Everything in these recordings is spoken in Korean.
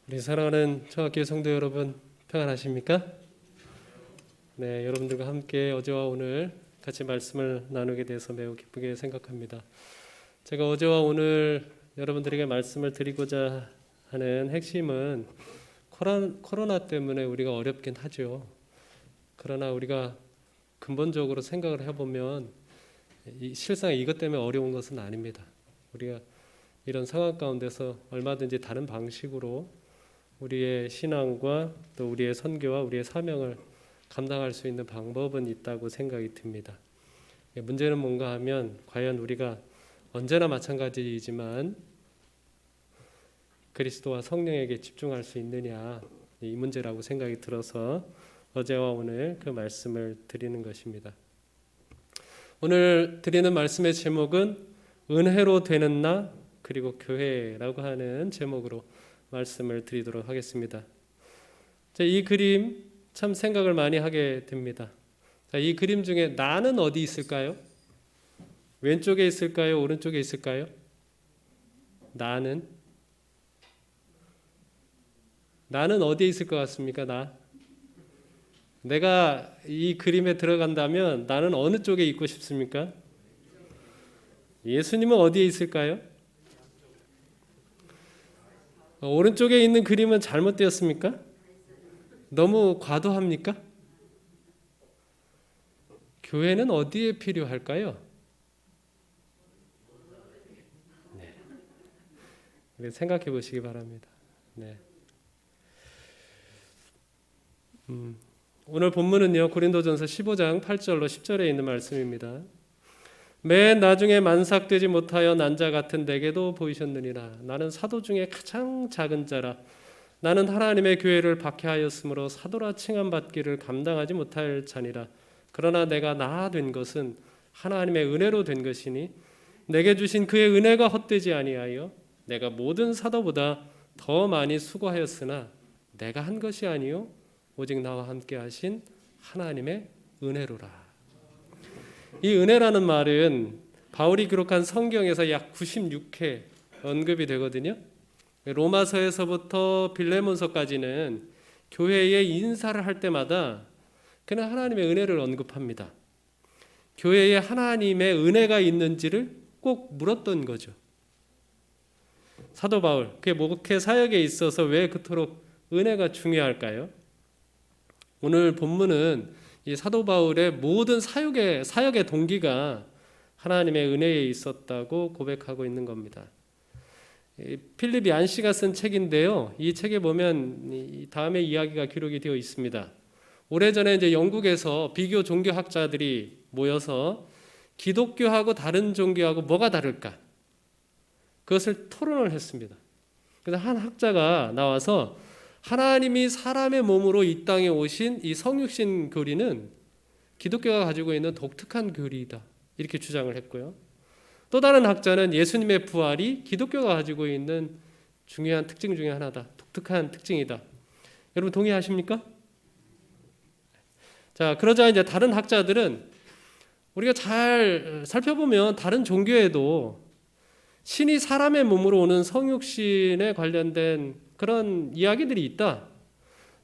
우리 사랑하는 청학교회 성도 여러분, 평안하십니까? 네, 여러분들과 함께 어제와 오늘 같이 말씀을 나누게 돼서 매우 기쁘게 생각합니다. 제가 어제와 오늘 여러분들에게 말씀을 드리고자 하는 핵심은 코로나 때문에 우리가 어렵긴 하죠. 그러나 우리가 근본적으로 생각을 해보면 실상 이것 때문에 어려운 것은 아닙니다. 우리가 이런 상황 가운데서 얼마든지 다른 방식으로 우리의 신앙과 또 우리의 선교와 우리의 사명을 감당할 수 있는 방법은 있다고 생각이 듭니다. 문제는 뭔가 하면 과연 우리가 언제나 마찬가지이지만 그리스도와 성령에게 집중할 수 있느냐, 이 문제라고 생각이 들어서 어제와 오늘 그 말씀을 드리는 것입니다. 오늘 드리는 말씀의 제목은 은혜로 되는 나 그리고 교회라고 하는 제목으로 말씀을 드리도록 하겠습니다. 이 그림 참 생각을 많이 하게 됩니다. 이 그림 중에 나는 어디 있을까요? 왼쪽에 있을까요? 오른쪽에 있을까요? 나는 어디에 있을 것 같습니까? 내가 이 그림에 들어간다면 나는 어느 쪽에 있고 싶습니까? 예수님은 어디에 있을까요? 오른쪽에 있는 그림은 잘못되었습니까? 너무 과도합니까? 교회는 어디에 필요할까요? 네. 생각해 보시기 바랍니다. 네. 오늘 본문은요, 고린도전서 15장 8절로 10절에 있는 말씀입니다. 맨 나중에 만삭되지 못하여 난 자 같은 내게도 보이셨느니라. 나는 사도 중에 가장 작은 자라. 나는 하나님의 교회를 박해하였으므로 사도라 칭함받기를 감당하지 못할 자니라. 그러나 내가 나 된 것은 하나님의 은혜로 된 것이니 내게 주신 그의 은혜가 헛되지 아니하여 내가 모든 사도보다 더 많이 수고하였으나 내가 한 것이 아니요 오직 나와 함께 하신 하나님의 은혜로라. 이 은혜라는 말은 바울이 기록한 성경에서 약 96회 언급이 되거든요. 로마서에서부터 빌레몬서까지는 교회에 인사를 할 때마다 그는 하나님의 은혜를 언급합니다. 교회에 하나님의 은혜가 있는지를 꼭 물었던 거죠. 사도 바울, 그의 목회 사역에 있어서 왜 그토록 은혜가 중요할까요? 오늘 본문은 이 사도 바울의 모든 사역의 동기가 하나님의 은혜에 있었다고 고백하고 있는 겁니다. 필립 얀시가 쓴 책인데요. 이 책에 보면 다음의 이야기가 기록이 되어 있습니다. 오래전에 이제 영국에서 비교 종교학자들이 모여서 기독교하고 다른 종교하고 뭐가 다를까? 그것을 토론을 했습니다. 그래서 한 학자가 나와서 하나님이 사람의 몸으로 이 땅에 오신 이 성육신 교리는 기독교가 가지고 있는 독특한 교리이다. 이렇게 주장을 했고요. 또 다른 학자는 예수님의 부활이 기독교가 가지고 있는 중요한 특징 중에 하나다. 독특한 특징이다. 여러분 동의하십니까? 자, 그러자 이제 다른 학자들은 우리가 잘 살펴보면 다른 종교에도 신이 사람의 몸으로 오는 성육신에 관련된 그런 이야기들이 있다.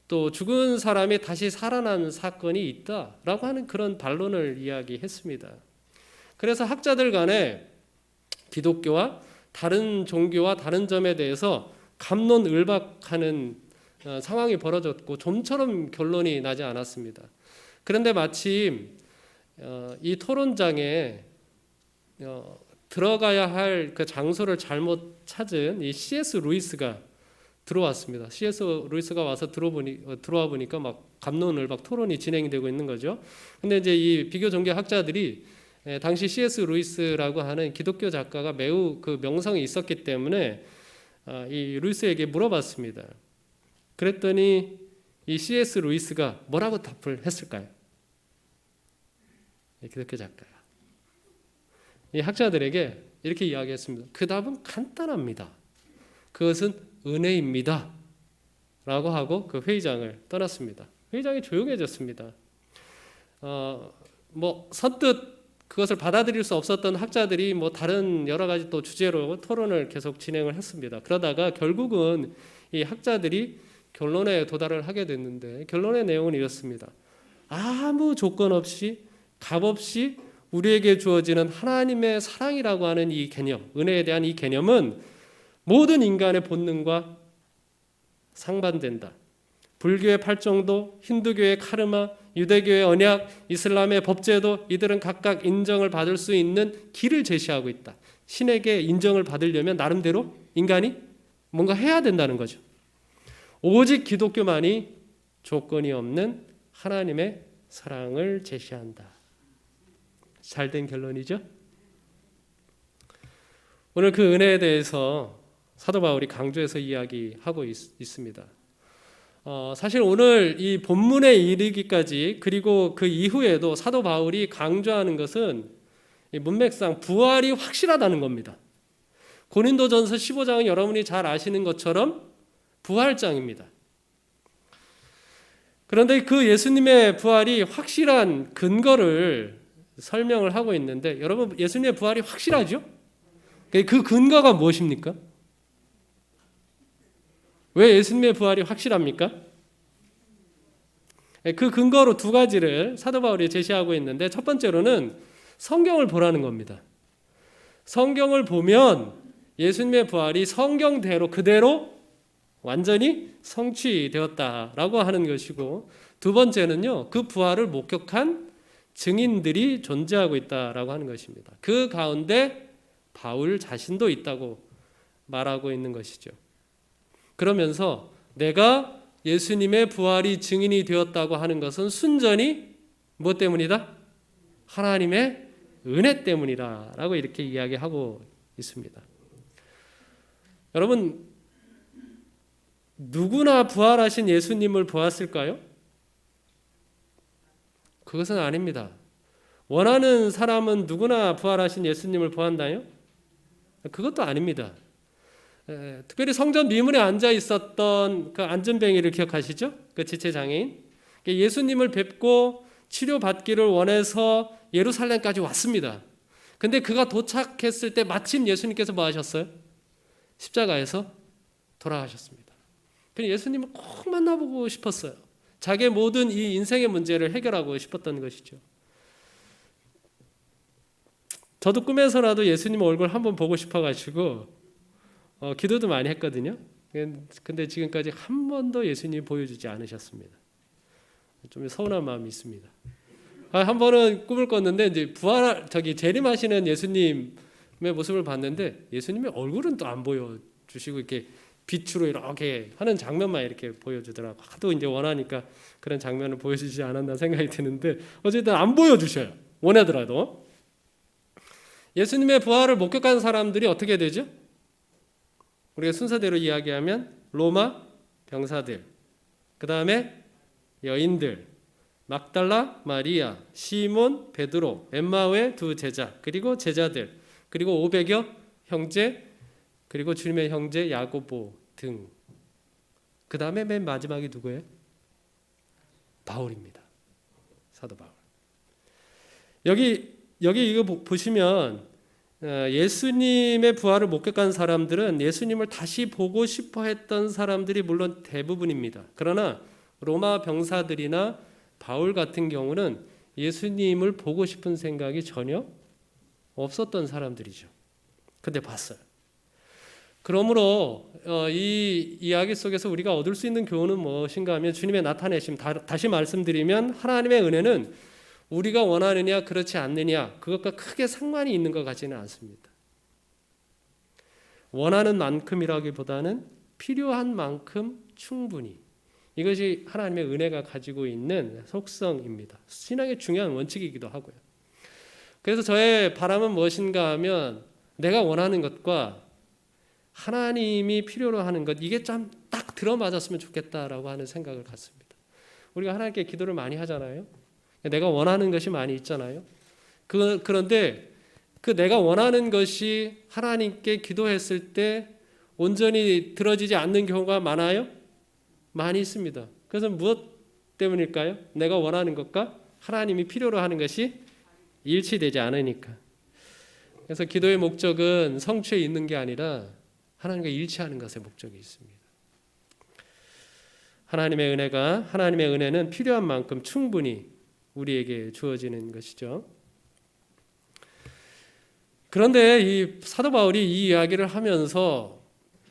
또 죽은 사람이 다시 살아난 사건이 있다라고 하는 그런 반론을 이야기했습니다. 그래서 학자들 간에 기독교와 다른 종교와 다른 점에 대해서 갑론을박하는 상황이 벌어졌고 좀처럼 결론이 나지 않았습니다. 그런데 마침 이 토론장에 들어가야 할 그 장소를 잘못 찾은 이 C.S. 루이스가 들어왔습니다. C.S. 루이스가 와서 들어와 보니까 막 갑론을박 토론이 진행되고 있는 거죠. 근데 이제 이 비교 종교 학자들이 당시 C.S. 루이스라고 하는 기독교 작가가 매우 그 명성이 있었기 때문에 이 루이스에게 물어봤습니다. 그랬더니 이 C.S. 루이스가 뭐라고 답을 했을까요? 기독교 작가가 이 학자들에게 이렇게 이야기했습니다. 그 답은 간단합니다. 그것은 은혜입니다. 라고 하고 그 회의장을 떠났습니다. 회의장이 조용해졌습니다. 선뜻 그것을 받아들일 수 없었던 학자들이 뭐 다른 여러 가지 또 주제로 토론을 계속 진행을 했습니다. 그러다가 결국은 이 학자들이 결론에 도달을 하게 됐는데, 결론의 내용은 이렇습니다. 아무 조건 없이 값 없이 우리에게 주어지는 하나님의 사랑이라고 하는 이 개념, 은혜에 대한 이 개념은 모든 인간의 본능과 상반된다. 불교의 팔정도, 힌두교의 카르마, 유대교의 언약, 이슬람의 법제도, 이들은 각각 인정을 받을 수 있는 길을 제시하고 있다. 신에게 인정을 받으려면 나름대로 인간이 뭔가 해야 된다는 거죠. 오직 기독교만이 조건이 없는 하나님의 사랑을 제시한다. 잘된 결론이죠? 오늘 그 은혜에 대해서 사도 바울이 강조해서 이야기하고 있습니다. 사실 오늘 이 본문에 이르기까지 그리고 그 이후에도 사도 바울이 강조하는 것은 이 문맥상 부활이 확실하다는 겁니다. 고린도전서 15장은 여러분이 잘 아시는 것처럼 부활장입니다. 그런데 그 예수님의 부활이 확실한 근거를 설명을 하고 있는데, 여러분 예수님의 부활이 확실하죠? 그 근거가 무엇입니까? 왜 예수님의 부활이 확실합니까? 그 근거로 두 가지를 사도 바울이 제시하고 있는데, 첫 번째로는 성경을 보라는 겁니다. 성경을 보면 예수님의 부활이 성경대로 그대로 완전히 성취되었다라고 하는 것이고, 두 번째는요, 그 부활을 목격한 증인들이 존재하고 있다라고 하는 것입니다. 그 가운데 바울 자신도 있다고 말하고 있는 것이죠. 그러면서 내가 예수님의 부활이 증인이 되었다고 하는 것은 순전히 무엇 때문이다? 하나님의 은혜 때문이다라고 이렇게 이야기하고 있습니다. 여러분, 누구나 부활하신 예수님을 보았을까요? 그것은 아닙니다. 원하는 사람은 누구나 부활하신 예수님을 보았나요? 그것도 아닙니다. 특별히 성전 미문에 앉아 있었던 그 안전뱅이를 기억하시죠? 그 지체장애인. 예수님을 뵙고 치료받기를 원해서 예루살렘까지 왔습니다. 근데 그가 도착했을 때 마침 예수님께서 뭐 하셨어요? 십자가에서 돌아가셨습니다. 그래서 예수님을 꼭 만나보고 싶었어요. 자기의 모든 이 인생의 문제를 해결하고 싶었던 것이죠. 저도 꿈에서라도 예수님 얼굴 한번 보고 싶어가지고 기도도 많이 했거든요. 근데 지금까지 한 번도 예수님이 보여주지 않으셨습니다. 좀 서운한 마음이 있습니다. 한 번은 꿈을 꿨는데 이제 재림하시는 예수님의 모습을 봤는데 예수님의 얼굴은 또 안 보여주시고 이렇게 빛으로 이렇게 하는 장면만 이렇게 보여주더라고. 하도 이제 원하니까 그런 장면을 보여주지 않았나 생각이 드는데 어쨌든 안 보여주셔요. 원하더라도. 예수님의 부활을 목격한 사람들이 어떻게 되죠? 우리가 순서대로 이야기하면 로마 병사들, 그 다음에 여인들, 막달라 마리아, 시몬, 베드로, 엠마오의 두 제자, 그리고 제자들, 그리고 500여 형제, 그리고 주님의 형제 야고보 등. 그 다음에 맨 마지막이 누구예요? 바울입니다. 사도 바울. 여기 이거 보시면 예수님의 부활을 목격한 사람들은 예수님을 다시 보고 싶어 했던 사람들이 물론 대부분입니다. 그러나 로마 병사들이나 바울 같은 경우는 예수님을 보고 싶은 생각이 전혀 없었던 사람들이죠. 근데 봤어요. 그러므로 이 이야기 속에서 우리가 얻을 수 있는 교훈은 무엇인가 하면 주님의 나타내심, 다시 말씀드리면 하나님의 은혜는 우리가 원하느냐 그렇지 않느냐 그것과 크게 상관이 있는 것 같지는 않습니다. 원하는 만큼이라기보다는 필요한 만큼 충분히, 이것이 하나님의 은혜가 가지고 있는 속성입니다. 신앙의 중요한 원칙이기도 하고요. 그래서 저의 바람은 무엇인가 하면 내가 원하는 것과 하나님이 필요로 하는 것, 이게 좀 딱 들어맞았으면 좋겠다라고 하는 생각을 갖습니다. 우리가 하나님께 기도를 많이 하잖아요. 내가 원하는 것이 많이 있잖아요. 그런데 그 내가 원하는 것이 하나님께 기도했을 때 온전히 들어지지 않는 경우가 많아요? 많이 있습니다. 그래서 무엇 때문일까요? 내가 원하는 것과 하나님이 필요로 하는 것이 일치되지 않으니까. 그래서 기도의 목적은 성취에 있는 게 아니라 하나님과 일치하는 것에 목적이 있습니다. 하나님의 은혜는 필요한 만큼 충분히 우리에게 주어지는 것이죠. 그런데 이 사도 바울이 이 이야기를 하면서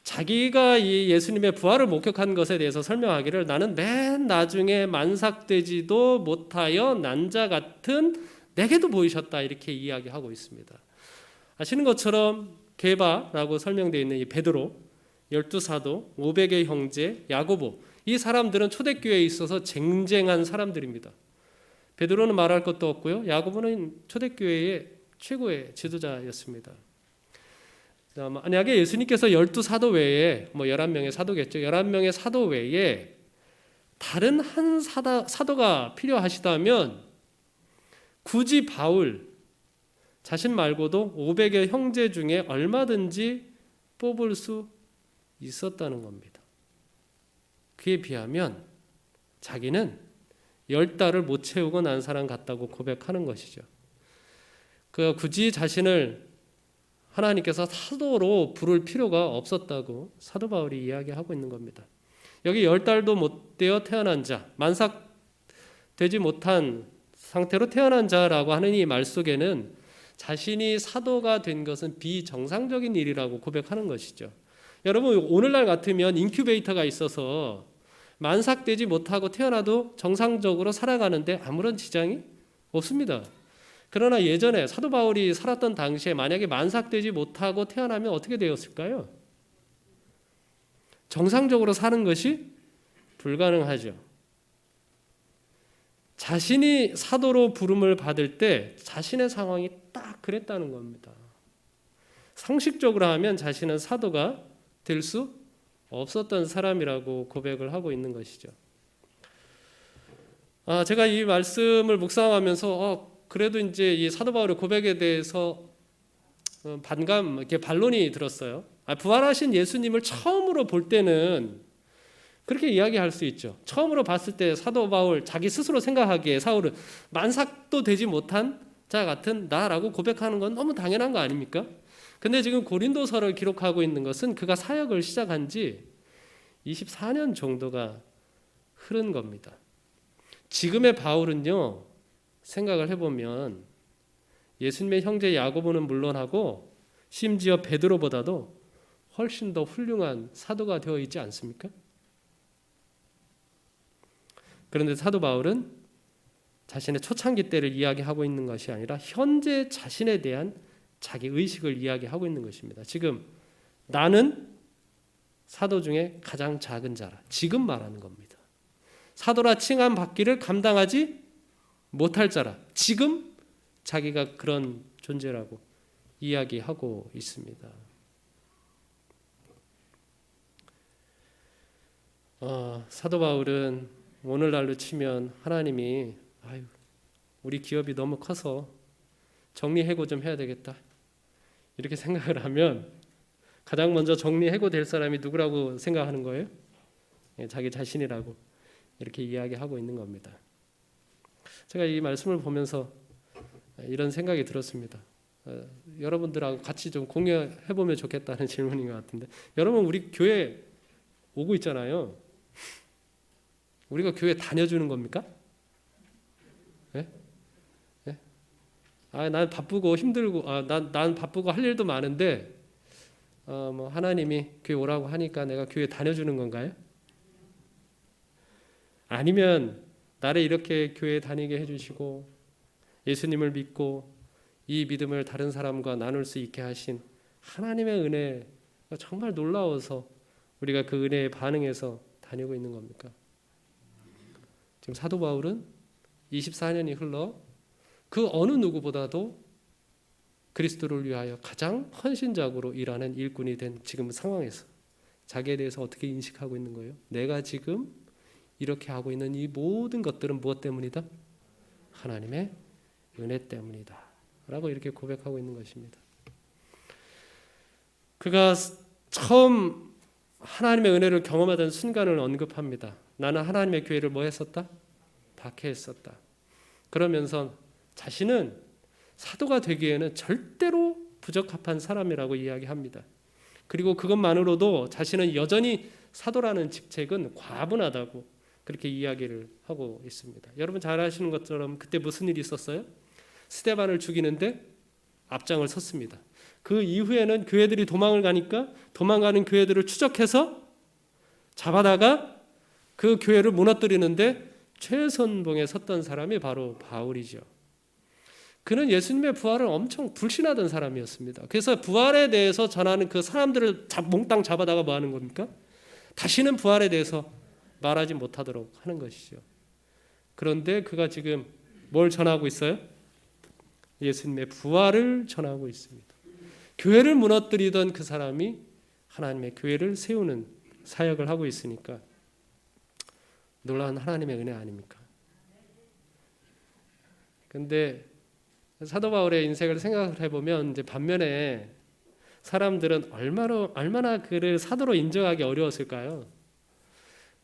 자기가 이 예수님의 부활을 목격한 것에 대해서 설명하기를 나는 맨 나중에 만삭되지도 못하여 난 자 같은 내게도 보이셨다 이렇게 이야기하고 있습니다. 아시는 것처럼 게바라고 설명되어 있는 이 베드로, 12사도, 500의 형제, 야고보 이 사람들은 초대교회에 있어서 쟁쟁한 사람들입니다. 베드로는 말할 것도 없고요. 야고보는 초대교회의 최고의 지도자였습니다. 만약에 예수님께서 12사도 외에 11명의 사도겠죠. 11명의 사도 외에 다른 한 사도가 필요하시다면 굳이 바울 자신 말고도 500의 형제 중에 얼마든지 뽑을 수 있었다는 겁니다. 그에 비하면 자기는 10달을 못 채우고 난 사람 같다고 고백하는 것이죠. 그 굳이 자신을 하나님께서 사도로 부를 필요가 없었다고 사도 바울이 이야기하고 있는 겁니다. 여기 10달도 못 되어 태어난 자, 만삭되지 못한 상태로 태어난 자라고 하는 이 말 속에는 자신이 사도가 된 것은 비정상적인 일이라고 고백하는 것이죠. 여러분 오늘날 같으면 인큐베이터가 있어서 만삭되지 못하고 태어나도 정상적으로 살아가는데 아무런 지장이 없습니다. 그러나 예전에 사도 바울이 살았던 당시에 만약에 만삭되지 못하고 태어나면 어떻게 되었을까요? 정상적으로 사는 것이 불가능하죠. 자신이 사도로 부름을 받을 때 자신의 상황이 딱 그랬다는 겁니다. 상식적으로 하면 자신은 사도가 될 수 없었던 사람이라고 고백을 하고 있는 것이죠. 제가 이 말씀을 묵상하면서 그래도 이제 이 사도 바울의 고백에 대해서 반감, 이렇게 반론이 들었어요. 부활하신 예수님을 처음으로 볼 때는 그렇게 이야기할 수 있죠. 처음으로 봤을 때 사도 바울 자기 스스로 생각하기에 사울은 만삭도 되지 못한 자 같은 나라고 고백하는 건 너무 당연한 거 아닙니까? 근데 지금 고린도서를 기록하고 있는 것은 그가 사역을 시작한 지 24년 정도가 흐른 겁니다. 지금의 바울은요, 생각을 해보면 예수님의 형제 야고보는 물론하고 심지어 베드로보다도 훨씬 더 훌륭한 사도가 되어 있지 않습니까? 그런데 사도 바울은 자신의 초창기 때를 이야기하고 있는 것이 아니라 현재 자신에 대한 자기 의식을 이야기하고 있는 것입니다. 지금 나는 사도 중에 가장 작은 자라. 지금 말하는 겁니다. 사도라 칭함 받기를 감당하지 못할 자라. 지금 자기가 그런 존재라고 이야기하고 있습니다. 사도 바울은 오늘날로 치면 하나님이 우리 기업이 너무 커서 정리해고 좀 해야 되겠다 이렇게 생각을 하면 가장 먼저 정리해고 될 사람이 누구라고 생각하는 거예요? 자기 자신이라고 이렇게 이야기하고 있는 겁니다. 제가 이 말씀을 보면서 이런 생각이 들었습니다. 여러분들하고 같이 좀 공유해보면 좋겠다는 질문인 것 같은데, 여러분 우리 교회 오고 있잖아요. 우리가 교회 다녀주는 겁니까? 네? 네? 난 바쁘고 힘들고, 난 바쁘고 할 일도 많은데, 하나님이 교회 오라고 하니까 내가 교회 다녀주는 건가요? 아니면 나를 이렇게 교회 다니게 해주시고 예수님을 믿고 이 믿음을 다른 사람과 나눌 수 있게 하신 하나님의 은혜가 정말 놀라워서 우리가 그 은혜에 반응해서 다니고 있는 겁니까? 지금 사도 바울은 24년이 흘러 그 어느 누구보다도 그리스도를 위하여 가장 헌신적으로 일하는 일꾼이 된 지금 상황에서 자기에 대해서 어떻게 인식하고 있는 거예요? 내가 지금 이렇게 하고 있는 이 모든 것들은 무엇 때문이다? 하나님의 은혜 때문이다 라고 이렇게 고백하고 있는 것입니다. 그가 처음 하나님의 은혜를 경험하던 순간을 언급합니다. 나는 하나님의 교회를 뭐 했었다? 박해했었다. 그러면서 자신은 사도가 되기에는 절대로 부적합한 사람이라고 이야기합니다. 그리고 그것만으로도 자신은 여전히 사도라는 직책은 과분하다고 그렇게 이야기를 하고 있습니다. 여러분 잘 아시는 것처럼 그때 무슨 일이 있었어요? 스데반을 죽이는데 앞장을 섰습니다. 그 이후에는 교회들이 도망을 가니까 도망가는 교회들을 추적해서 잡아다가 그 교회를 무너뜨리는데 최선봉에 섰던 사람이 바로 바울이죠. 그는 예수님의 부활을 엄청 불신하던 사람이었습니다. 그래서 부활에 대해서 전하는 그 사람들을 몽땅 잡아다가 뭐 하는 겁니까? 다시는 부활에 대해서 말하지 못하도록 하는 것이죠. 그런데 그가 지금 뭘 전하고 있어요? 예수님의 부활을 전하고 있습니다. 교회를 무너뜨리던 그 사람이 하나님의 교회를 세우는 사역을 하고 있으니까 놀라운 하나님의 은혜 아닙니까? 근데 사도 바울의 인생을 생각을 해보면 이제 반면에 사람들은 얼마나 그를 사도로 인정하기 어려웠을까요?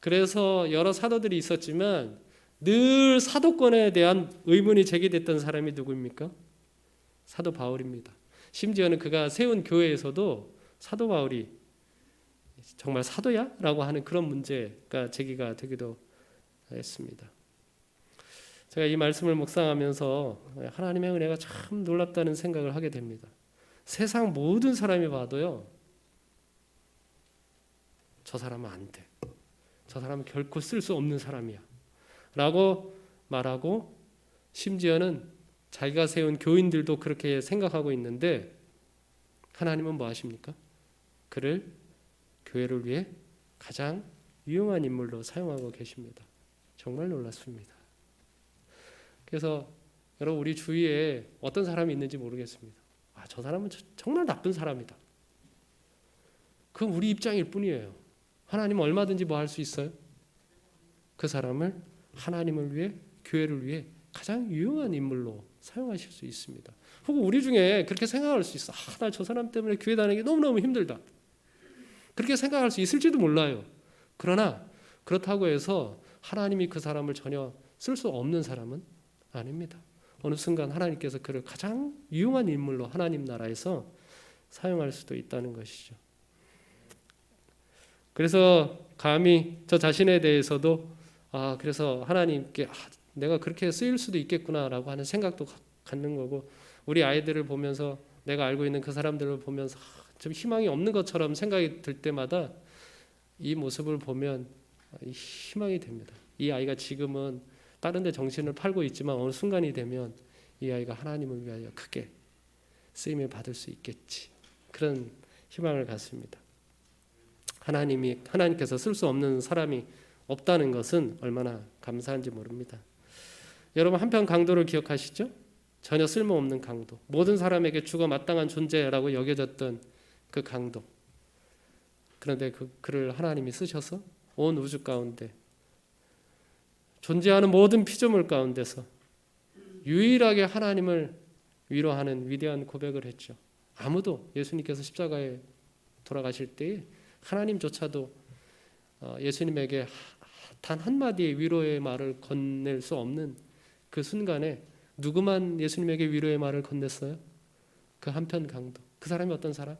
그래서 여러 사도들이 있었지만 늘 사도권에 대한 의문이 제기됐던 사람이 누구입니까? 사도 바울입니다. 심지어는 그가 세운 교회에서도 사도 바울이 정말 사도야? 라고 하는 그런 문제가 제기가 되기도 했습니다. 제가 이 말씀을 묵상하면서 하나님의 은혜가 참 놀랍다는 생각을 하게 됩니다. 세상 모든 사람이 봐도요, 저 사람은 안 돼. 저 사람은 결코 쓸 수 없는 사람이야. 라고 말하고 심지어는 자기가 세운 교인들도 그렇게 생각하고 있는데 하나님은 뭐 하십니까? 그를 교회를 위해 가장 유용한 인물로 사용하고 계십니다. 정말 놀랐습니다. 그래서 여러분 우리 주위에 어떤 사람이 있는지 모르겠습니다. 저 사람은 정말 나쁜 사람이다. 그건 우리 입장일 뿐이에요. 하나님은 얼마든지 뭐 할 수 있어요? 그 사람을 하나님을 위해 교회를 위해 가장 유용한 인물로 사용하실 수 있습니다. 혹은 우리 중에 그렇게 생각할 수 있어. 나 저 사람 때문에 교회 다니기 너무너무 힘들다. 그렇게 생각할 수 있을지도 몰라요. 그러나 그렇다고 해서 하나님이 그 사람을 전혀 쓸 수 없는 사람은 아닙니다. 어느 순간 하나님께서 그를 가장 유용한 인물로 하나님 나라에서 사용할 수도 있다는 것이죠. 그래서 감히 저 자신에 대해서도 그래서 하나님께 내가 그렇게 쓰일 수도 있겠구나라고 하는 생각도 갖는 거고, 우리 아이들을 보면서 내가 알고 있는 그 사람들을 보면서 좀 희망이 없는 것처럼 생각이 들 때마다 이 모습을 보면 희망이 됩니다. 이 아이가 지금은 다른 데 정신을 팔고 있지만 어느 순간이 되면 이 아이가 하나님을 위하여 크게 쓰임을 받을 수 있겠지. 그런 희망을 갖습니다. 하나님께서 쓸 수 없는 사람이 없다는 것은 얼마나 감사한지 모릅니다. 여러분 한편 강도를 기억하시죠? 전혀 쓸모없는 강도. 모든 사람에게 죽어 마땅한 존재라고 여겨졌던 그 강도. 그런데 그를 하나님이 쓰셔서 온 우주 가운데 존재하는 모든 피조물 가운데서 유일하게 하나님을 위로하는 위대한 고백을 했죠. 아무도 예수님께서 십자가에 돌아가실 때에 하나님조차도 예수님에게 단 한마디의 위로의 말을 건넬 수 없는 그 순간에 누구만 예수님에게 위로의 말을 건넸어요? 그 한편 강도. 그 사람이 어떤 사람?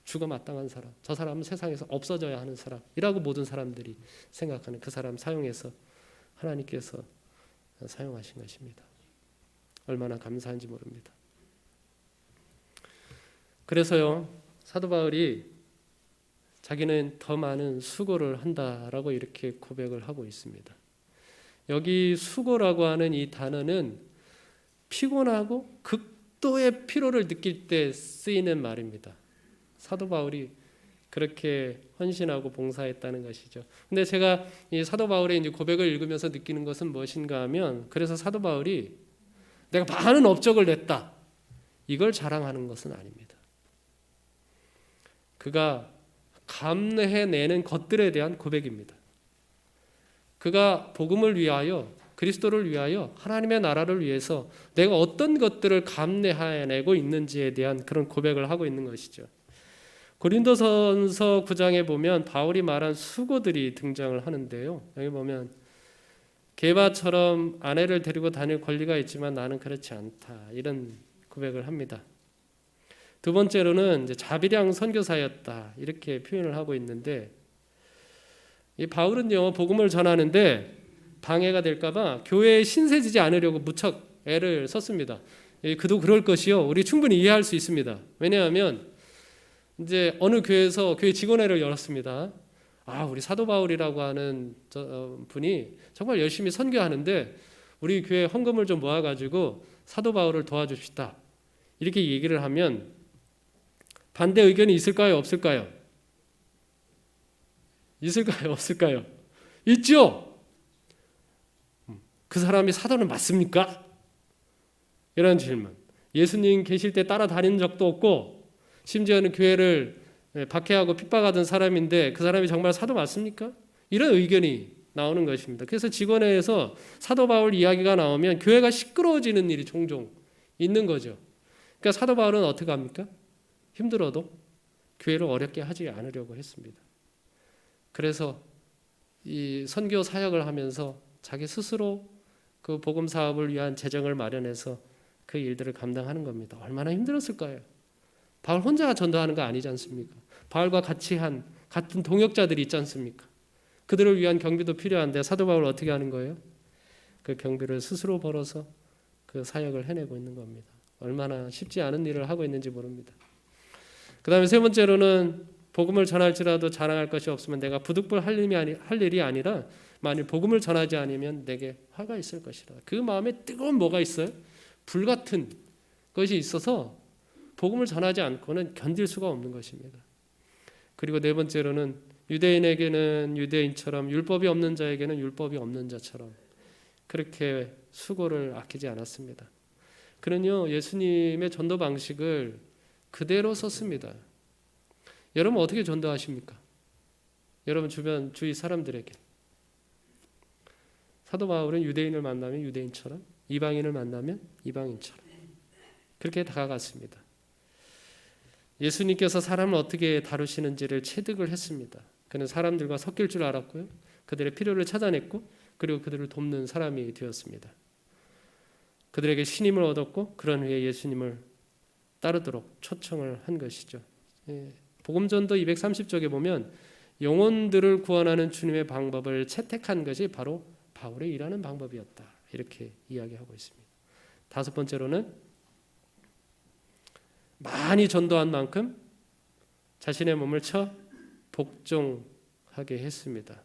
죽어 마땅한 사람. 저 사람은 세상에서 없어져야 하는 사람이라고 모든 사람들이 생각하는 그 사람 사용해서 하나님께서 사용하신 것입니다. 얼마나 감사한지 모릅니다. 그래서요, 사도 바울이 자기는 더 많은 수고를 한다라고 이렇게 고백을 하고 있습니다. 여기 수고라고 하는 이 단어는 피곤하고 극도의 피로를 느낄 때 쓰이는 말입니다. 사도 바울이 그렇게 헌신하고 봉사했다는 것이죠. 근데 제가 이 사도 바울의 이제 고백을 읽으면서 느끼는 것은 무엇인가 하면, 그래서 사도 바울이 내가 많은 업적을 냈다, 이걸 자랑하는 것은 아닙니다. 그가 감내해내는 것들에 대한 고백입니다. 그가 복음을 위하여, 그리스도를 위하여, 하나님의 나라를 위해서 내가 어떤 것들을 감내해내고 있는지에 대한 그런 고백을 하고 있는 것이죠. 고린도전서 9장에 보면 바울이 말한 수고들이 등장을 하는데요. 여기 보면 게바처럼 아내를 데리고 다닐 권리가 있지만 나는 그렇지 않다. 이런 고백을 합니다. 두 번째로는 이제 자비량 선교사였다. 이렇게 표현을 하고 있는데, 이 바울은요, 복음을 전하는데 방해가 될까봐 교회에 신세지지 않으려고 무척 애를 썼습니다. 그도 그럴 것이요. 우리 충분히 이해할 수 있습니다. 왜냐하면 이제 어느 교회에서 교회 직원회를 열었습니다. 우리 사도 바울이라고 하는 분이 정말 열심히 선교하는데 우리 교회 헌금을 좀 모아가지고 사도 바울을 도와줍시다. 이렇게 얘기를 하면 반대 의견이 있을까요? 없을까요? 있을까요? 없을까요? 있죠? 그 사람이 사도는 맞습니까? 이런 질문. 예수님 계실 때 따라다니는 적도 없고 심지어는 교회를 박해하고 핍박하던 사람인데 그 사람이 정말 사도 맞습니까? 이런 의견이 나오는 것입니다. 그래서 직원회에서 사도 바울 이야기가 나오면 교회가 시끄러워지는 일이 종종 있는 거죠. 그러니까 사도 바울은 어떻게 합니까? 힘들어도 교회를 어렵게 하지 않으려고 했습니다. 그래서 이 선교 사역을 하면서 자기 스스로 그 복음 사업을 위한 재정을 마련해서 그 일들을 감당하는 겁니다. 얼마나 힘들었을까요? 바울 혼자 전도하는 거 아니지 않습니까? 바울과 같이 한 같은 동역자들이 있지 않습니까? 그들을 위한 경비도 필요한데 사도 바울 어떻게 하는 거예요? 그 경비를 스스로 벌어서 그 사역을 해내고 있는 겁니다. 얼마나 쉽지 않은 일을 하고 있는지 모릅니다. 그 다음에 세 번째로는 복음을 전할지라도 자랑할 것이 없으면 내가 부득불 할 일이 아니라 만일 복음을 전하지 않으면 내게 화가 있을 것이라. 그 마음에 뜨거운 뭐가 있어요? 불같은 것이 있어서 복음을 전하지 않고는 견딜 수가 없는 것입니다. 그리고 네 번째로는 유대인에게는 유대인처럼 율법이 없는 자에게는 율법이 없는 자처럼 그렇게 수고를 아끼지 않았습니다. 그는요 예수님의 전도 방식을 그대로 썼습니다. 여러분 어떻게 전도하십니까? 여러분 주위 사람들에게. 사도 바울은 유대인을 만나면 유대인처럼 이방인을 만나면 이방인처럼 그렇게 다가갔습니다. 예수님께서 사람을 어떻게 다루시는지를 체득을 했습니다. 그는 사람들과 섞일 줄 알았고요. 그들의 필요를 찾아냈고 그리고 그들을 돕는 사람이 되었습니다. 그들에게 신임을 얻었고 그런 후에 예수님을 따르도록 초청을 한 것이죠. 복음전도 230쪽에 보면 영혼들을 구원하는 주님의 방법을 채택한 것이 바로 바울의 일하는 방법이었다. 이렇게 이야기하고 있습니다. 다섯 번째로는 많이 전도한 만큼 자신의 몸을 쳐 복종하게 했습니다.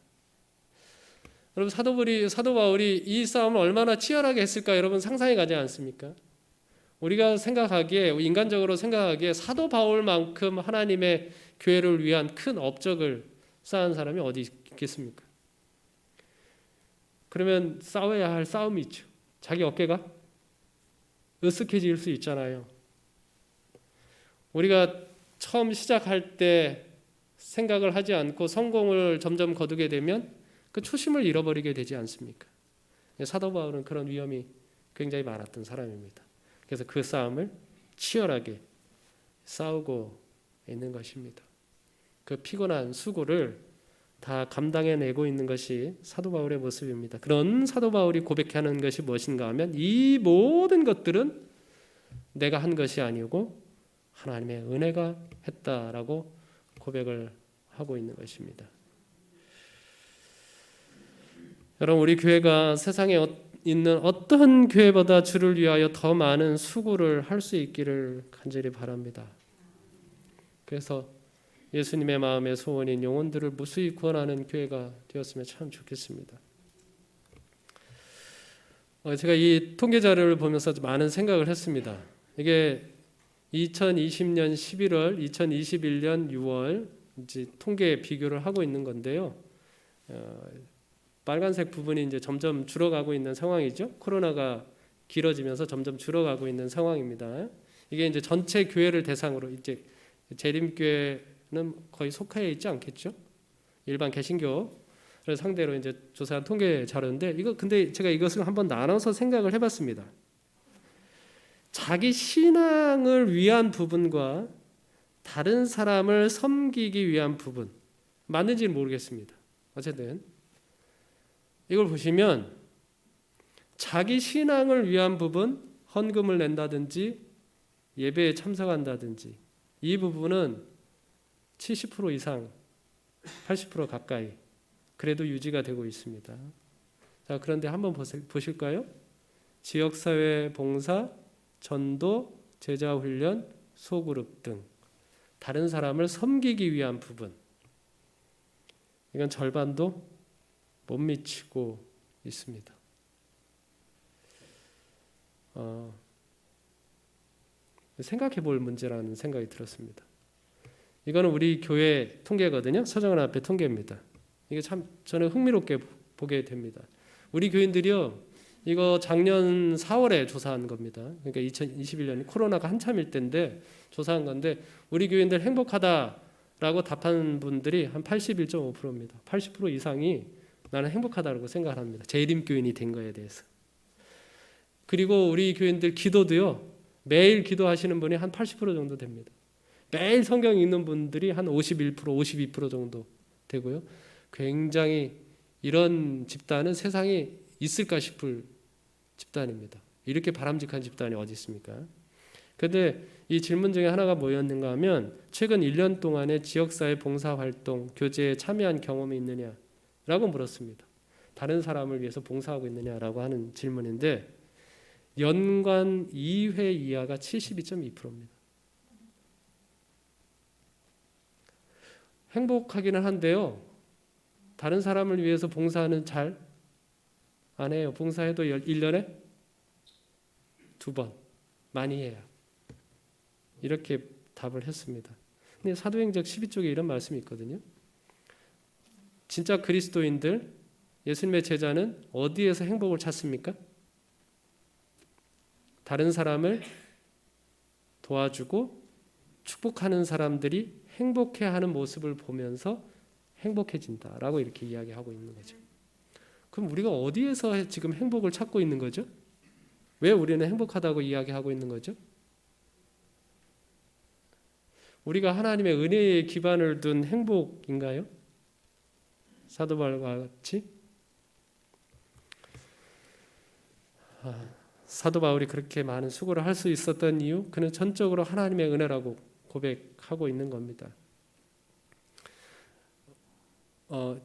여러분 사도 바울이 이 싸움을 얼마나 치열하게 했을까 여러분 상상이 가지 않습니까? 우리가 생각하기에 인간적으로 생각하기에 사도 바울만큼 하나님의 교회를 위한 큰 업적을 쌓은 사람이 어디 있겠습니까? 그러면 싸워야 할 싸움이 있죠. 자기 어깨가 으쓱해질 수 있잖아요. 우리가 처음 시작할 때 생각을 하지 않고 성공을 점점 거두게 되면 그 초심을 잃어버리게 되지 않습니까? 사도 바울은 그런 위험이 굉장히 많았던 사람입니다. 그래서 그 싸움을 치열하게 싸우고 있는 것입니다. 그 피곤한 수고를 다 감당해내고 있는 것이 사도 바울의 모습입니다. 그런 사도 바울이 고백하는 것이 무엇인가 하면 이 모든 것들은 내가 한 것이 아니고 하나님의 은혜가 했다라고 고백을 하고 있는 것입니다. 여러분 우리 교회가 세상에 있는 어떤 교회보다 주를 위하여 더 많은 수고를 할 수 있기를 간절히 바랍니다. 그래서 예수님의 마음의 소원인 영혼들을 무수히 구원하는 교회가 되었으면 참 좋겠습니다. 제가 이 통계 자료를 보면서 많은 생각을 했습니다. 이게 2020년 11월, 2021년 6월 이제 통계 비교를 하고 있는 건데요. 빨간색 부분이 이제 점점 줄어가고 있는 상황이죠. 코로나가 길어지면서 점점 줄어가고 있는 상황입니다. 이게 이제 전체 교회를 대상으로 이제 재림교회는 거의 속해 있지 않겠죠. 일반 개신교를 상대로 이제 조사한 통계 자료인데 근데 제가 이것을 한번 나눠서 생각을 해봤습니다. 자기 신앙을 위한 부분과 다른 사람을 섬기기 위한 부분 맞는지는 모르겠습니다. 어쨌든 이걸 보시면 자기 신앙을 위한 부분, 헌금을 낸다든지 예배에 참석한다든지 이 부분은 70% 이상, 80% 가까이 그래도 유지가 되고 있습니다. 자, 그런데 한번 보실까요? 지역사회 봉사, 전도, 제자훈련, 소그룹 등 다른 사람을 섬기기 위한 부분, 이건 절반도 못 미치고 있습니다. 생각해 볼 문제라는 생각이 들었습니다. 이거는 우리 교회 통계거든요. 서정은 앞에 통계입니다. 이게 참 저는 흥미롭게 보게 됩니다. 우리 교인들이요, 이거 작년 4월에 조사한 겁니다. 그러니까 2021년 코로나가 한참일 때인데 조사한 건데, 우리 교인들 행복하다라고 답한 분들이 한 81.5%입니다. 80% 이상이 나는 행복하다고 생각합니다. 재림 교인이 된 거에 대해서. 그리고 우리 교인들 기도도요, 매일 기도하시는 분이 한 80% 정도 됩니다. 매일 성경 읽는 분들이 한 51%, 52% 정도 되고요. 굉장히 이런 집단은 세상에 있을까 싶을 집단입니다. 이렇게 바람직한 집단이 어디 있습니까? 그런데 이 질문 중에 하나가 뭐였는가 하면, 최근 1년 동안의 지역사회 봉사활동, 교제에 참여한 경험이 있느냐라고 물었습니다. 다른 사람을 위해서 봉사하고 있느냐라고 하는 질문인데, 연간 2회 이하가 72.2%입니다. 행복하기는 한데요, 다른 사람을 위해서 봉사는 잘 안 해요. 봉사해도 1년에 2번, 많이 해야. 이렇게 답을 했습니다. 근데 사도행전 12쪽에 이런 말씀이 있거든요. 진짜 그리스도인들, 예수님의 제자는 어디에서 행복을 찾습니까? 다른 사람을 도와주고 축복하는 사람들이 행복해하는 모습을 보면서 행복해진다라고 이렇게 이야기하고 있는 거죠. 그럼 우리가 어디에서 지금 행복을 찾고 있는 거죠? 왜 우리는 행복하다고 이야기하고 있는 거죠? 우리가 하나님의 은혜에 기반을 둔 행복인가요? 사도 바울과 같이? 사도 바울이 그렇게 많은 수고를 할 수 있었던 이유, 그는 전적으로 하나님의 은혜라고 고백하고 있는 겁니다.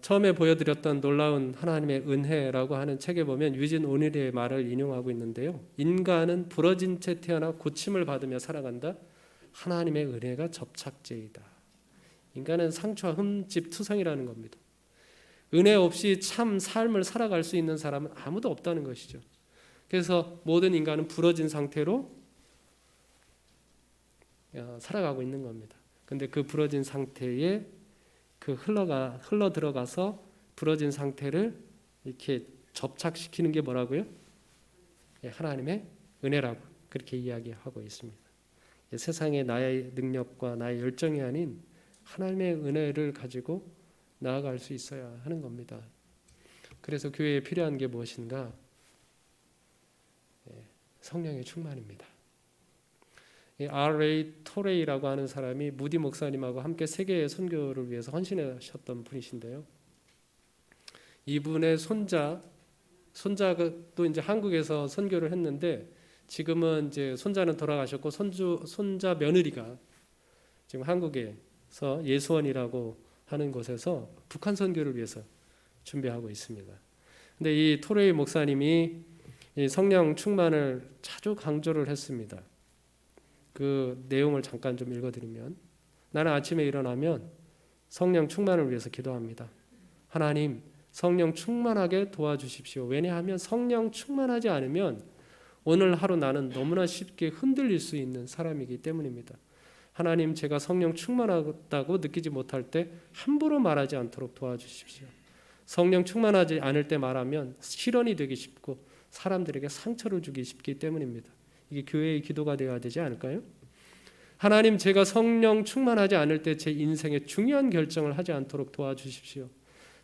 처음에 보여드렸던 놀라운 하나님의 은혜라고 하는 책에 보면 유진 오닐의 말을 인용하고 있는데요. 인간은 부러진 채 태어나 고침을 받으며 살아간다. 하나님의 은혜가 접착제이다. 인간은 상처와 흠집 투성이라는 겁니다. 은혜 없이 참 삶을 살아갈 수 있는 사람은 아무도 없다는 것이죠. 그래서 모든 인간은 부러진 상태로 살아가고 있는 겁니다. 근데 그 부러진 상태에 흘러 들어가서 부러진 상태를 이렇게 접착시키는 게 뭐라고요? 하나님의 은혜라고 그렇게 이야기하고 있습니다. 세상에 나의 능력과 나의 열정이 아닌 하나님의 은혜를 가지고 나아갈 수 있어야 하는 겁니다. 그래서 교회에 필요한 게 무엇인가? 성령의 충만입니다. R.A. 토레이라고 하는 사람이 무디 목사님하고 함께 세계의 선교를 위해서 헌신하셨던 분이신데요. 이분의 손자가 또 이제 한국에서 선교를 했는데, 지금은 이제 손자는 돌아가셨고 손자 며느리가 지금 한국에서 예수원이라고 하는 곳에서 북한 선교를 위해서 준비하고 있습니다. 근데 이 토레이 목사님이 이 성령 충만을 자주 강조를 했습니다. 그 내용을 잠깐 좀 읽어드리면, 나는 아침에 일어나면 성령 충만을 위해서 기도합니다. 하나님, 성령 충만하게 도와주십시오. 왜냐하면 성령 충만하지 않으면 오늘 하루 나는 너무나 쉽게 흔들릴 수 있는 사람이기 때문입니다. 하나님, 제가 성령 충만하다고 느끼지 못할 때 함부로 말하지 않도록 도와주십시오. 성령 충만하지 않을 때 말하면 실언이 되기 쉽고 사람들에게 상처를 주기 쉽기 때문입니다. 이게 교회의 기도가 되어야 되지 않을까요? 하나님, 제가 성령 충만하지 않을 때 제 인생에 중요한 결정을 하지 않도록 도와주십시오.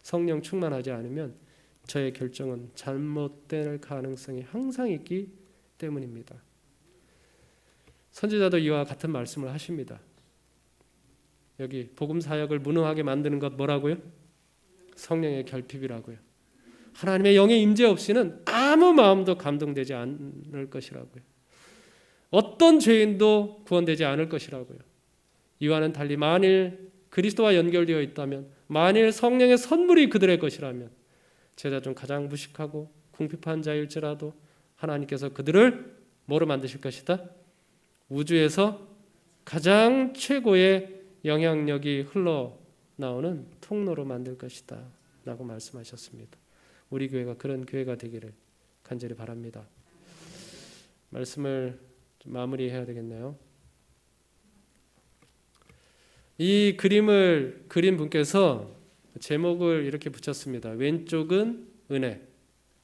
성령 충만하지 않으면 저의 결정은 잘못될 가능성이 항상 있기 때문입니다. 선지자도 이와 같은 말씀을 하십니다. 여기 복음 사역을 무능하게 만드는 것 뭐라고요? 성령의 결핍이라고요. 하나님의 영의 임재 없이는 아무 마음도 감동되지 않을 것이라고요. 어떤 죄인도 구원되지 않을 것이라고요. 이와는 달리 만일 그리스도와 연결되어 있다면, 만일 성령의 선물이 그들의 것이라면, 제자 중 가장 무식하고 궁핍한 자일지라도 하나님께서 그들을 뭐로 만드실 것이다? 우주에서 가장 최고의 영향력이 흘러나오는 통로로 만들 것이다 라고 말씀하셨습니다. 우리 교회가 그런 교회가 되기를 간절히 바랍니다. 말씀을 좀 마무리해야 되겠네요. 이 그림을 그린 분께서 제목을 이렇게 붙였습니다. 왼쪽은 은혜,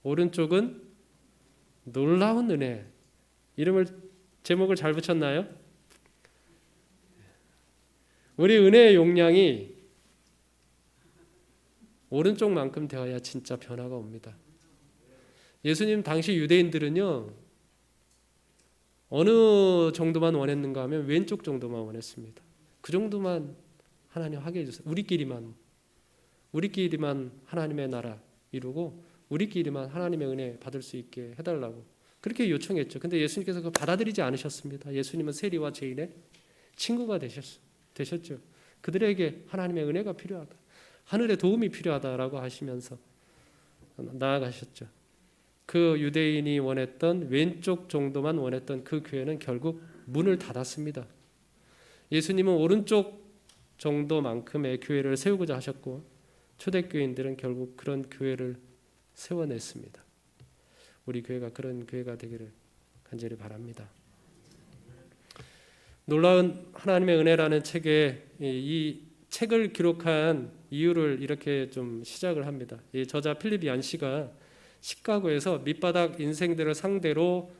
오른쪽은 놀라운 은혜. 제목을 잘 붙였나요? 우리 은혜의 용량이 오른쪽만큼 되어야 진짜 변화가 옵니다. 예수님 당시 유대인들은요, 어느 정도만 원했는가 하면 왼쪽 정도만 원했습니다. 그 정도만 하나님 하게 해주세요. 우리끼리만 하나님의 나라 이루고 우리끼리만 하나님의 은혜 받을 수 있게 해달라고 그렇게 요청했죠. 근데 예수님께서 그걸 받아들이지 않으셨습니다. 예수님은 세리와 죄인의 친구가 되셨죠. 그들에게 하나님의 은혜가 필요하다, 하늘의 도움이 필요하다라고 하시면서 나아가셨죠. 그 유대인이 원했던 왼쪽 정도만 원했던 그 교회는 결국 문을 닫았습니다. 예수님은 오른쪽 정도만큼의 교회를 세우고자 하셨고, 초대교인들은 결국 그런 교회를 세워냈습니다. 우리 교회가 그런 교회가 되기를 간절히 바랍니다. 놀라운 하나님의 은혜라는 책에 이 책을 기록한 이유를 이렇게 좀 시작을 합니다. 이 저자 필립 얀 씨가 시카고에서 밑바닥 인생들을 상대로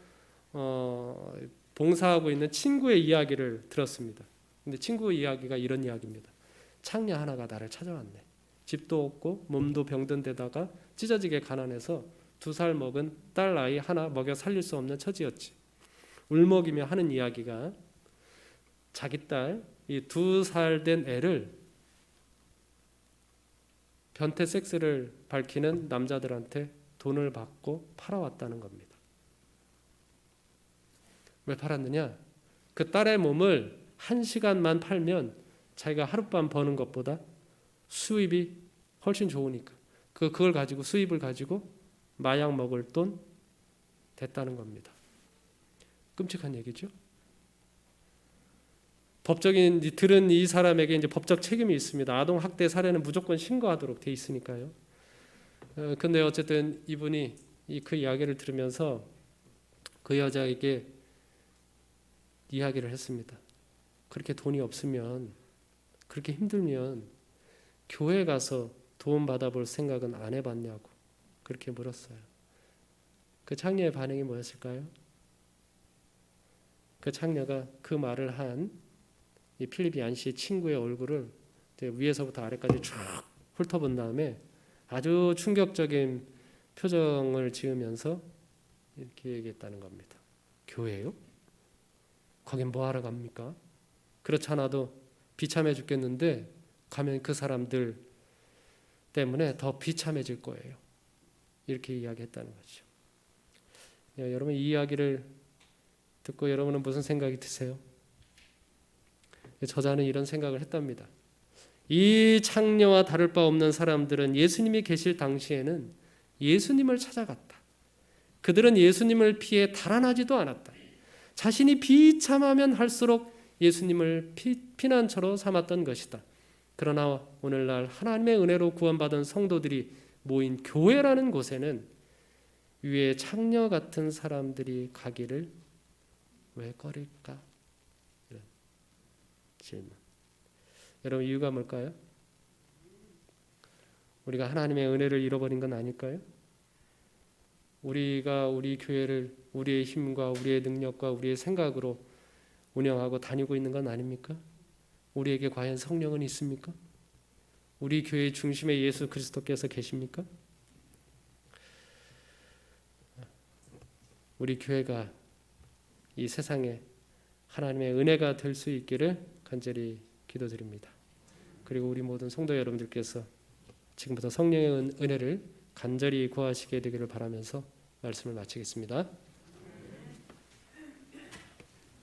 봉사하고 있는 친구의 이야기를 들었습니다. 근데 친구 이야기가 이런 이야기입니다. 창녀 하나가 나를 찾아왔네. 집도 없고 몸도 병든 데다가 찢어지게 가난해서 2살 먹은 딸 아이 하나 먹여 살릴 수 없는 처지였지. 울먹이며 하는 이야기가 자기 딸, 이 2살 된 애를 변태 섹스를 밝히는 남자들한테 돈을 받고 팔아왔다는 겁니다. 왜 팔았느냐? 그 딸의 몸을 1시간만 팔면 자기가 하룻밤 버는 것보다 수입이 훨씬 좋으니까 그걸 가지고, 수입을 가지고 마약 먹을 돈 됐다는 겁니다. 끔찍한 얘기죠. 법적인 들은 이 사람에게 이제 법적 책임이 있습니다. 아동 학대 사례는 무조건 신고하도록 돼 있으니까요. 근데 어쨌든 이분이 그 이야기를 들으면서 그 여자에게 이야기를 했습니다. 그렇게 돈이 없으면, 그렇게 힘들면 교회 가서 도움 받아볼 생각은 안 해봤냐고 그렇게 물었어요. 그 창녀의 반응이 뭐였을까요? 그 창녀가 그 말을 한 이 필립 얀 씨의 친구의 얼굴을 위에서부터 아래까지 쭉 훑어본 다음에 아주 충격적인 표정을 지으면서 이렇게 얘기했다는 겁니다. 교회요? 거긴 뭐하러 갑니까? 그렇지 않아도 비참해 죽겠는데 가면 그 사람들 때문에 더 비참해질 거예요. 이렇게 이야기했다는 거죠. 여러분, 이 이야기를 듣고 여러분은 무슨 생각이 드세요? 저자는 이런 생각을 했답니다. 이 창녀와 다를 바 없는 사람들은 예수님이 계실 당시에는 예수님을 찾아갔다. 그들은 예수님을 피해 달아나지도 않았다. 자신이 비참하면 할수록 예수님을 피난처로 삼았던 것이다. 그러나 오늘날 하나님의 은혜로 구원받은 성도들이 모인 교회라는 곳에는 위에 창녀 같은 사람들이 가기를 왜 꺼릴까? 이런 질문. 여러분, 이유가 뭘까요? 우리가 하나님의 은혜를 잃어버린 건 아닐까요? 우리가 우리 교회를 우리의 힘과 우리의 능력과 우리의 생각으로 운영하고 다니고 있는 건 아닙니까? 우리에게 과연 성령은 있습니까? 우리 교회의 중심에 예수 그리스도께서 계십니까? 우리 교회가 이 세상에 하나님의 은혜가 될 수 있기를 간절히 기도드립니다. 그리고 우리 모든 성도 여러분들께서 지금부터 성령의 은혜를 간절히 구하시게 되기를 바라면서 말씀을 마치겠습니다.